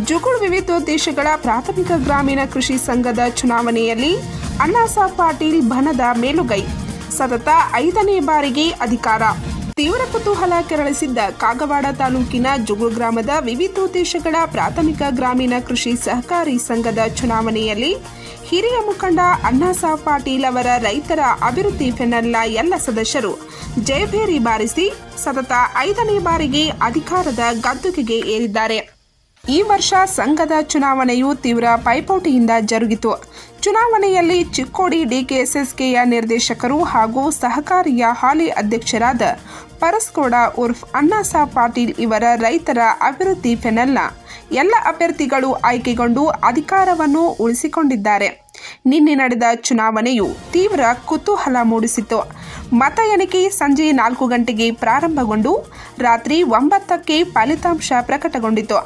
ಜುಗುಳ್ ವಿವಿಧೋದ್ದೇಶಗಳ ಪ್ರಾಥಮಿಕ ಗ್ರಾಮೀಣ ಕೃಷಿ ಸಂಘದ ಚುನಾವಣೆಯಲ್ಲಿ ಅಣ್ಣಾಸಾಬ್ ಪಾಟೀಲ್ ಬಣದ ಮೇಲುಗೈ, ಸತತ 5ನೇ ಬಾರಿಗೆ ಅಧಿಕಾರ. ತೀವ್ರ ಕುತೂಹಲ ಕೆರಳಿಸಿದ್ದ ಕಾಗವಾಡ ತಾಲೂಕಿನ ಜುಗುಳ್ ಗ್ರಾಮದ ವಿವಿಧೋದ್ದೇಶಗಳ ಪ್ರಾಥಮಿಕ ಗ್ರಾಮೀಣ ಕೃಷಿ ಸಹಕಾರಿ ಸಂಘದ ಚುನಾವಣೆಯಲ್ಲಿ ಹಿರಿಯ ಮುಖಂಡ ಅಣ್ಣಾಸಾಬ್ ಪಾಟೀಲ್ ಅವರ ರೈತರ ಅಭಿವೃದ್ಧಿ ಪೆನ್ನಲ್ನ ಎಲ್ಲ ಸದಸ್ಯರು ಜಯಭೇರಿ ಬಾರಿಸಿ ಸತತ 5ನೇ ಬಾರಿಗೆ ಅಧಿಕಾರದ ಗದ್ದುಗೆಗೆ ಏರಿದ್ದಾರೆ. ಈ ವರ್ಷ ಸಂಘದ ಚುನಾವಣೆಯು ತೀವ್ರ ಪೈಪೋಟಿಯಿಂದ ಜರುಗಿತು. ಚುನಾವಣೆಯಲ್ಲಿ ಚಿಕ್ಕೋಡಿ ಡಿಕೆಎಸ್ಎಸ್ಕೆಯ ನಿರ್ದೇಶಕರು ಹಾಗೂ ಸಹಕಾರಿಯ ಹಾಲಿ ಅಧ್ಯಕ್ಷರಾದ ಪರಸ್ಕೋಡ ಉರ್ಫ್ ಅಣ್ಣಾಸಾಬ್ ಪಾಟೀಲ್ ಇವರ ರೈತರ ಅಭಿವೃದ್ಧಿ ಪೆನ್ನಲ್ನ ಎಲ್ಲ ಅಭ್ಯರ್ಥಿಗಳು ಆಯ್ಕೆಗೊಂಡು ಅಧಿಕಾರವನ್ನು ಉಳಿಸಿಕೊಂಡಿದ್ದಾರೆ. ನಿನ್ನೆ ನಡೆದ ಚುನಾವಣೆಯು ತೀವ್ರ ಕುತೂಹಲ ಮೂಡಿಸಿತು. ಮತ ಎಣಿಕೆ ಸಂಜೆ 4 ಗಂಟೆಗೆ ಪ್ರಾರಂಭಗೊಂಡು ರಾತ್ರಿ 9ಕ್ಕೆ ಫಲಿತಾಂಶ ಪ್ರಕಟಗೊಂಡಿತು.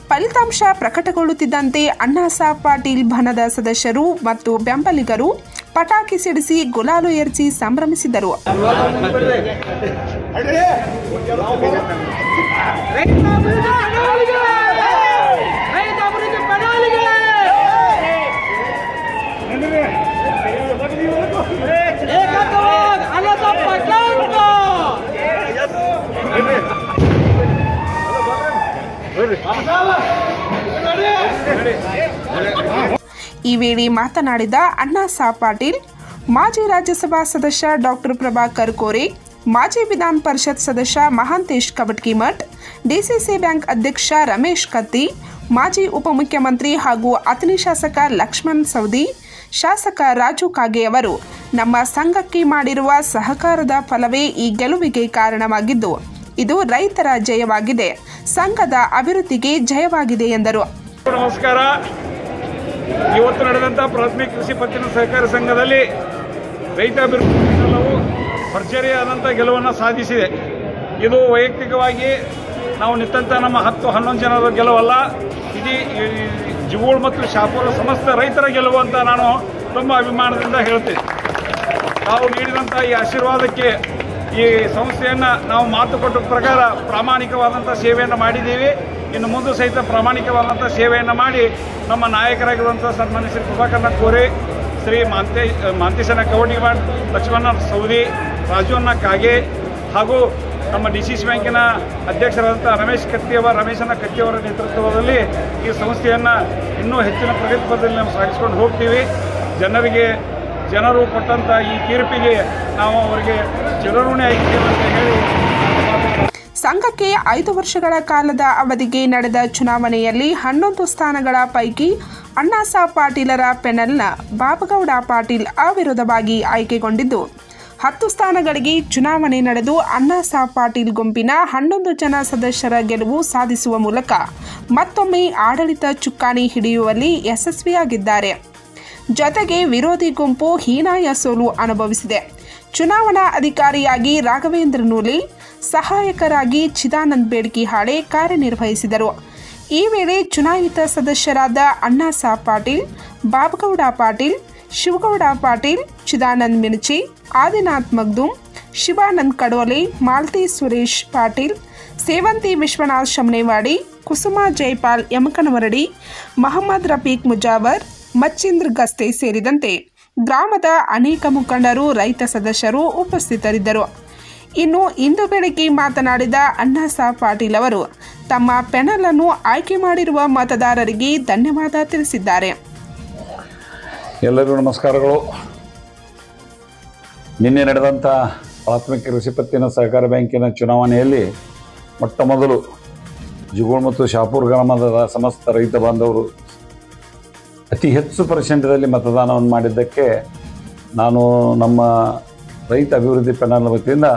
ಫಲಿತಾಂಶ ಪ್ರಕಟಗೊಳ್ಳುತ್ತಿದ್ದಂತೆ ಅಣ್ಣಾಸಾಬ್ ಪಾಟೀಲ್ ಬಣದ ಸದಸ್ಯರು ಮತ್ತು ಬೆಂಬಲಿಗರು ಪಟಾಕಿ ಸಿಡಿಸಿ ಗುಲಾಲು ಏರಿಸಿ ಸಂಭ್ರಮಿಸಿದರು. ಈ ವೇಳೆ ಮಾತನಾಡಿದ ಅಣ್ಣಾಸಾಬ್ ಪಾಟೀಲ್, ಮಾಜಿ ರಾಜ್ಯಸಭಾ ಸದಸ್ಯ ಡಾಕ್ಟರ್ ಪ್ರಭಾಕರ್ ಕೋರೆ, ಮಾಜಿ ವಿಧಾನ ಪರಿಷತ್ ಸದಸ್ಯ ಮಹಾಂತೇಶ್ ಕಬಡ್ಕಿಮಠ್, ಡಿಸಿಸಿ ಬ್ಯಾಂಕ್ ಅಧ್ಯಕ್ಷ ರಮೇಶ್ ಕತ್ತಿ, ಮಾಜಿ ಉಪಮುಖ್ಯಮಂತ್ರಿ ಹಾಗೂ ಅಥಣಿ ಶಾಸಕ ಲಕ್ಷ್ಮಣ್ ಸವದಿ, ಶಾಸಕ ರಾಜು ಕಾಗೆ ಅವರು ನಮ್ಮ ಸಂಘಕ್ಕೆ ಮಾಡಿರುವ ಸಹಕಾರದ ಫಲವೇ ಈ ಗೆಲುವಿಗೆ ಕಾರಣವಾಗಿದ್ದು, ಇದು ರೈತರ ಜಯವಾಗಿದೆ, ಸಂಘದ ಅಭಿವೃದ್ಧಿಗೆ ಜಯವಾಗಿದೆ ಎಂದರು. ನಮಸ್ಕಾರ. ಇವತ್ತು ನಡೆದಂಥ ಪ್ರಾಥಮಿಕ ಕೃಷಿ ಪತ್ತಿನ ಸಹಕಾರಿ ಸಂಘದಲ್ಲಿ ರೈತ ಅಭಿವೃದ್ಧಿ ಪೆನ್ನಲವು ಭರ್ಜರಿಯಾದಂಥ ಗೆಲುವನ್ನು ಸಾಧಿಸಿದೆ. ಇದು ವೈಯಕ್ತಿಕವಾಗಿ ನಾವು ನಿಂತ ನಮ್ಮ 10-11 ಜನರ ಗೆಲುವಲ್ಲ, ಇಡೀ ಜುಗುಳ್ ಮತ್ತು ಶಾಪುರ ಸಮಸ್ತ ರೈತರ ಗೆಲುವು ಅಂತ ನಾನು ತುಂಬ ಅಭಿಮಾನದಿಂದ ಹೇಳ್ತೇನೆ. ತಾವು ನೀಡಿದಂಥ ಈ ಆಶೀರ್ವಾದಕ್ಕೆ ಈ ಸಂಸ್ಥೆಯನ್ನು ನಾವು ಮಾತು ಕೊಟ್ಟ ಪ್ರಕಾರ ಪ್ರಾಮಾಣಿಕವಾದಂಥ ಸೇವೆಯನ್ನು ಮಾಡಿದ್ದೀವಿ. ಇನ್ನು ಮುಂದೆ ಸಹಿತ ಪ್ರಾಮಾಣಿಕವಾದಂಥ ಸೇವೆಯನ್ನು ಮಾಡಿ ನಮ್ಮ ನಾಯಕರಾಗಿರುವಂಥ ಸನ್ಮಾನ್ಯ ಶ್ರೀ ಪ್ರಭಾಕರನ ಕೋರೆ, ಶ್ರೀ ಮಾಂತೇಶನ ಕವಡಿಮಠ್, ಲಕ್ಷ್ಮಣ ಸವದಿ, ರಾಜುವನ್ನ ಕಾಗೆ ಹಾಗೂ ನಮ್ಮ ಡಿಸಿಸಿ ಬ್ಯಾಂಕಿನ ಅಧ್ಯಕ್ಷರಾದಂಥ ರಮೇಶನ ಕತ್ತಿಯವರ ನೇತೃತ್ವದಲ್ಲಿ ಈ ಸಂಸ್ಥೆಯನ್ನು ಇನ್ನೂ ಹೆಚ್ಚಿನ ಪ್ರಗತಿ ಪಥದಲ್ಲಿ ನಾವು ಸಾಗಿಸ್ಕೊಂಡು ಹೋಗ್ತೀವಿ. ಜನರು ಕೊಟ್ಟಂಥ ಈ ತೀರ್ಪಿಗೆ ನಾವು ಅವರಿಗೆ ಚಿರಋಣಿ ಆಗಿದ್ದೇವೆ ಅಂತ ಹೇಳಿ, ಸಂಘಕ್ಕೆ 5 ವರ್ಷಗಳ ಕಾಲದ ಅವಧಿಗೆ ನಡೆದ ಚುನಾವಣೆಯಲ್ಲಿ 11 ಸ್ಥಾನಗಳ ಪೈಕಿ ಅಣ್ಣಾಸಾಬ್ ಪಾಟೀಲರ ಪೆನ್ನಲ್ನ ಬಾಬಗೌಡ ಪಾಟೀಲ್ ಅವಿರೋಧವಾಗಿ ಆಯ್ಕೆಗೊಂಡಿದ್ದು, 10 ಸ್ಥಾನಗಳಿಗೆ ಚುನಾವಣೆ ನಡೆದು ಅಣ್ಣಾಸಾಬ್ ಪಾಟೀಲ್ ಗುಂಪಿನ 11 ಜನ ಸದಸ್ಯರ ಗೆಲುವು ಸಾಧಿಸುವ ಮೂಲಕ ಮತ್ತೊಮ್ಮೆ ಆಡಳಿತ ಚುಕ್ಕಾಣಿ ಹಿಡಿಯುವಲ್ಲಿ ಯಶಸ್ವಿಯಾಗಿದ್ದಾರೆ. ಜೊತೆಗೆ ವಿರೋಧಿ ಗುಂಪು ಹೀನಾಯ ಸೋಲು ಅನುಭವಿಸಿದೆ. ಚುನಾವಣಾ ಅಧಿಕಾರಿಯಾಗಿ ರಾಘವೇಂದ್ರ ನೂಲಿ, ಸಹಾಯಕರಾಗಿ ಚಿದಾನಂದ್ ಬೇಡ್ಕಿಹಾಳೆ ಕಾರ್ಯನಿರ್ವಹಿಸಿದರು. ಈ ವೇಳೆ ಚುನಾಯಿತ ಸದಸ್ಯರಾದ ಅಣ್ಣಾಸಾಬ್ ಪಾಟೀಲ್, ಬಾಬಗೌಡ ಪಾಟೀಲ್, ಶಿವಗೌಡ ಪಾಟೀಲ್, ಚಿದಾನಂದ್ ಮಿಣಚಿ, ಆದಿನಾಥ್ ಮಗ್ದುಮ್, ಶಿವಾನಂದ್ ಕಡೋಲೆ, ಮಾಲ್ತಿ ಸುರೇಶ್ ಪಾಟೀಲ್, ಸೇವಂತಿ ವಿಶ್ವನಾಥ್ ಶಮನೇವಾಡಿ, ಕುಸುಮಾ ಜೈಪಾಲ್ ಯಮಕನವರಡಿ, ಮಹಮ್ಮದ್ ರಫೀಕ್ ಮುಜಾವರ್, ಮಚ್ಚಿಂದ್ರ ಗಸ್ತೆ ಸೇರಿದಂತೆ ಗ್ರಾಮದ ಅನೇಕ ಮುಖಂಡರು, ರೈತ ಸದಸ್ಯರು ಉಪಸ್ಥಿತರಿದ್ದರು. ಇನ್ನು ಇಂದು ಬೆಳಗ್ಗೆ ಮಾತನಾಡಿದ ಅಣ್ಣಾಸಾಬ್ ಪಾಟೀಲ್ ಅವರು ತಮ್ಮ ಪೆನಲ್ ಅನ್ನು ಆಯ್ಕೆ ಮಾಡಿರುವ ಮತದಾರರಿಗೆ ಧನ್ಯವಾದ ತಿಳಿಸಿದ್ದಾರೆ. ಎಲ್ಲರಿಗೂ ನಮಸ್ಕಾರಗಳು. ನಿನ್ನೆ ನಡೆದಂಥ ಪ್ರಾಥಮಿಕ ಕೃಷಿ ಪತ್ತಿನ ಸಹಕಾರ ಬ್ಯಾಂಕಿನ ಚುನಾವಣೆಯಲ್ಲಿ ಮೊಟ್ಟ ಮೊದಲು ಜುಗುಳ್ ಮತ್ತು ಶಾಪುರ್ ಗ್ರಾಮದ ಸಮಸ್ತ ರೈತ ಬಾಂಧವರು ಅತಿ ಹೆಚ್ಚು ಪರ್ಸೆಂಟದಲ್ಲಿ ಮತದಾನವನ್ನು ಮಾಡಿದ್ದಕ್ಕೆ ನಾನು ನಮ್ಮ ರೈತ ಅಭಿವೃದ್ಧಿ ಪೆನ್ನಲ್ ವತಿಯಿಂದ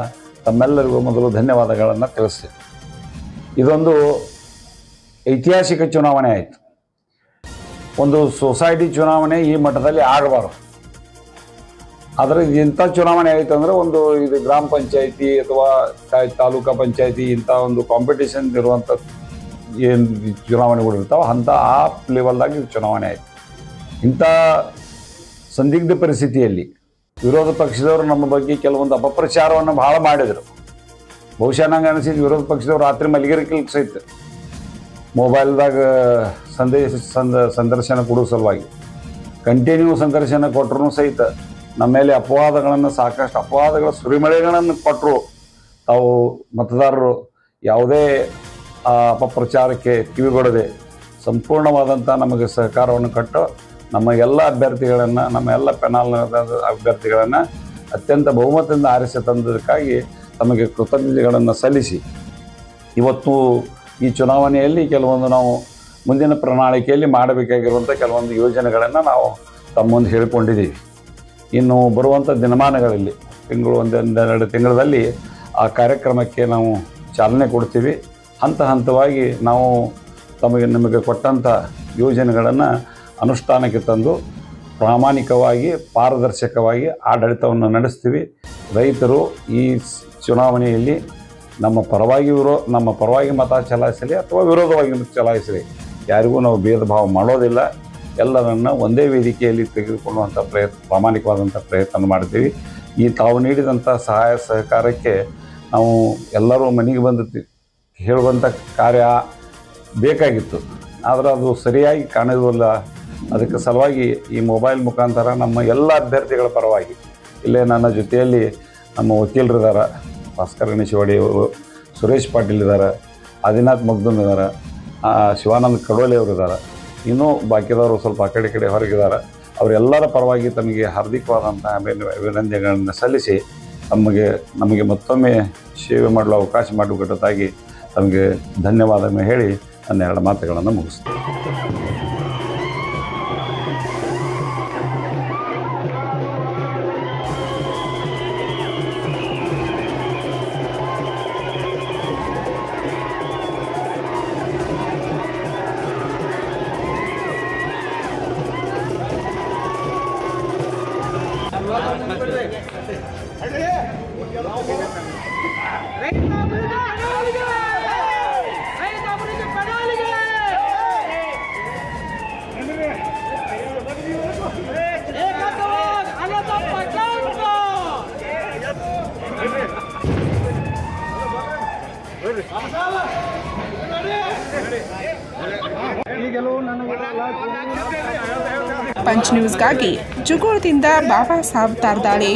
ತಮ್ಮೆಲ್ಲರಿಗೂ ಮೊದಲು ಧನ್ಯವಾದಗಳನ್ನು ತಿಳಿಸ್ತೇನೆ. ಇದೊಂದು ಐತಿಹಾಸಿಕ ಚುನಾವಣೆ ಆಯಿತು. ಒಂದು ಸೊಸೈಟಿ ಚುನಾವಣೆ ಈ ಮಟ್ಟದಲ್ಲಿ ಆಗಬಾರ್ದು. ಆದರೆ ಇಂಥ ಚುನಾವಣೆ ಆಯಿತು ಅಂದರೆ ಇದು ಗ್ರಾಮ ಪಂಚಾಯಿತಿ ಅಥವಾ ತಾಲೂಕಾ ಪಂಚಾಯಿತಿ ಇಂಥ ಒಂದು ಕಾಂಪಿಟೇಷನ್ ಇರುವಂಥ ಏನು ಚುನಾವಣೆಗಳು ಇರ್ತಾವೆ ಆ ಲೆವೆಲ್ದಾಗಿ ಚುನಾವಣೆ ಆಯಿತು. ಇಂಥ ಸಂದಿಗ್ಧ ಪರಿಸ್ಥಿತಿಯಲ್ಲಿ ವಿರೋಧ ಪಕ್ಷದವರು ನಮ್ಮ ಬಗ್ಗೆ ಕೆಲವೊಂದು ಅಪಪ್ರಚಾರವನ್ನು ಭಾಳ ಮಾಡಿದರು. ಬಹುಶಃ ನಂಗೆ ಅನಿಸಿದ್ದು ವಿರೋಧ ಪಕ್ಷದವರು ರಾತ್ರಿ ಮಲಗಿರಲಿಕ್ಕೆ ಸಹಿತ ಮೊಬೈಲ್ದಾಗ ಸಂದರ್ಶನ ಕೊಡೋ ಸಲುವಾಗಿ ಕಂಟಿನ್ಯೂ ಸಂದರ್ಶನ ಕೊಟ್ಟರು ಸಹಿತ ನಮ್ಮ ಮೇಲೆ ಸಾಕಷ್ಟು ಅಪವಾದಗಳ ಸುರಿಮಳೆಗಳನ್ನು ಕೊಟ್ಟರು. ತಾವು ಮತದಾರರು ಯಾವುದೇ ಅಪಪ್ರಚಾರಕ್ಕೆ ಕಿವಿಗೊಡದೆ ಸಂಪೂರ್ಣವಾದಂಥ ನಮಗೆ ಸಹಕಾರವನ್ನು ಕೊಟ್ಟು ನಮ್ಮ ಎಲ್ಲ ಅಭ್ಯರ್ಥಿಗಳನ್ನು, ನಮ್ಮ ಎಲ್ಲ ಪೆನಾಲ್ ಅಭ್ಯರ್ಥಿಗಳನ್ನು ಅತ್ಯಂತ ಬಹುಮತದಿಂದ ಆರಿಸಿ ತಂದದಕ್ಕಾಗಿ ತಮಗೆ ಕೃತಜ್ಞತೆಗಳನ್ನು ಸಲ್ಲಿಸಿ, ಇವತ್ತು ಈ ಚುನಾವಣೆಯಲ್ಲಿ ಕೆಲವೊಂದು ನಾವು ಮುಂದಿನ ಪ್ರಣಾಳಿಕೆಯಲ್ಲಿ ಮಾಡಬೇಕಾಗಿರುವಂಥ ಕೆಲವೊಂದು ಯೋಜನೆಗಳನ್ನು ನಾವು ತಮ್ಮ ಮುಂದೆ ಹೇಳಿಕೊಂಡಿದ್ದೀವಿ. ಇನ್ನು ಬರುವಂಥ ದಿನಮಾನಗಳಲ್ಲಿ ಒಂದೆರಡು ತಿಂಗಳಲ್ಲಿ ಆ ಕಾರ್ಯಕ್ರಮಕ್ಕೆ ನಾವು ಚಾಲನೆ ಕೊಡ್ತೀವಿ. ಹಂತ ಹಂತವಾಗಿ ನಾವು ನಿಮಗೆ ಕೊಟ್ಟಂಥ ಯೋಜನೆಗಳನ್ನು ಅನುಷ್ಠಾನಕ್ಕೆ ತಂದು ಪ್ರಾಮಾಣಿಕವಾಗಿ ಪಾರದರ್ಶಕವಾಗಿ ಆಡಳಿತವನ್ನು ನಡೆಸ್ತೀವಿ. ರೈತರು ಈ ಚುನಾವಣೆಯಲ್ಲಿ ನಮ್ಮ ಪರವಾಗಿ ಮತ ಚಲಾಯಿಸಲಿ ಅಥವಾ ವಿರೋಧವಾಗಿ ಚಲಾಯಿಸಲಿ, ಯಾರಿಗೂ ನಾವು ಭೇದ ಭಾವ ಮಾಡೋದಿಲ್ಲ. ಎಲ್ಲರನ್ನು ಒಂದೇ ವೇದಿಕೆಯಲ್ಲಿ ತೆಗೆದುಕೊಳ್ಳುವಂಥ ಪ್ರಾಮಾಣಿಕವಾದಂಥ ಪ್ರಯತ್ನ ಮಾಡ್ತೀವಿ. ಈ ತಾವು ನೀಡಿದಂಥ ಸಹಾಯ ಸಹಕಾರಕ್ಕೆ ನಾವು ಎಲ್ಲರೂ ಮನೆಗೆ ಬಂದು ಹೇಳುವಂಥ ಕಾರ್ಯ ಬೇಕಾಗಿತ್ತು, ಆದರೆ ಅದು ಸರಿಯಾಗಿ ಕಾಣೋದಿಲ್ಲ. ಅದಕ್ಕೆ ಸಲುವಾಗಿ ಈ ಮೊಬೈಲ್ ಮುಖಾಂತರ ನಮ್ಮ ಎಲ್ಲ ಅಭ್ಯರ್ಥಿಗಳ ಪರವಾಗಿ, ಇಲ್ಲೇ ನನ್ನ ಜೊತೆಯಲ್ಲಿ ನಮ್ಮ ವಕೀಲರಿದ್ದಾರೆ, ಭಾಸ್ಕರ್ ಗಣೇಶವಾಡಿ ಅವರು, ಸುರೇಶ್ ಪಾಟೀಲ್ ಇದ್ದಾರೆ, ಆದಿನಾಥ್ ಮಗ್ದುಮ್ ಇದ್ದಾರೆ, ಶಿವಾನಂದ್ ಕಡೋಲಿ ಅವರು ಇದ್ದಾರೆ, ಇನ್ನೂ ಬಾಕಿದವರು ಸ್ವಲ್ಪ ಆ ಕಡೆ ಹೊರಗಿದ್ದಾರೆ. ಅವರೆಲ್ಲರ ಪರವಾಗಿ ತಮಗೆ ಹಾರ್ದಿಕವಾದಂಥ ಅಭಿನಂದನೆಗಳನ್ನು ಸಲ್ಲಿಸಿ ನಮಗೆ ಮತ್ತೊಮ್ಮೆ ಸೇವೆ ಮಾಡಲು ಅವಕಾಶ ಮಾಡಿಕೊಟ್ಟದಾಗಿ ತಮಗೆ ಧನ್ಯವಾದವನ್ನು ಹೇಳಿ ನನ್ನ ಎರಡು ಮಾತುಗಳನ್ನು ಮುಗಿಸ್ತೀನಿ. ಪಂಚ್ ನ್ಯೂಸ್ಗಾಗಿ ಜುಗೋಳದಿಂದ ಬಾಬಾ ಸಾಬ್ ತಾರ್ದಾಳೆ.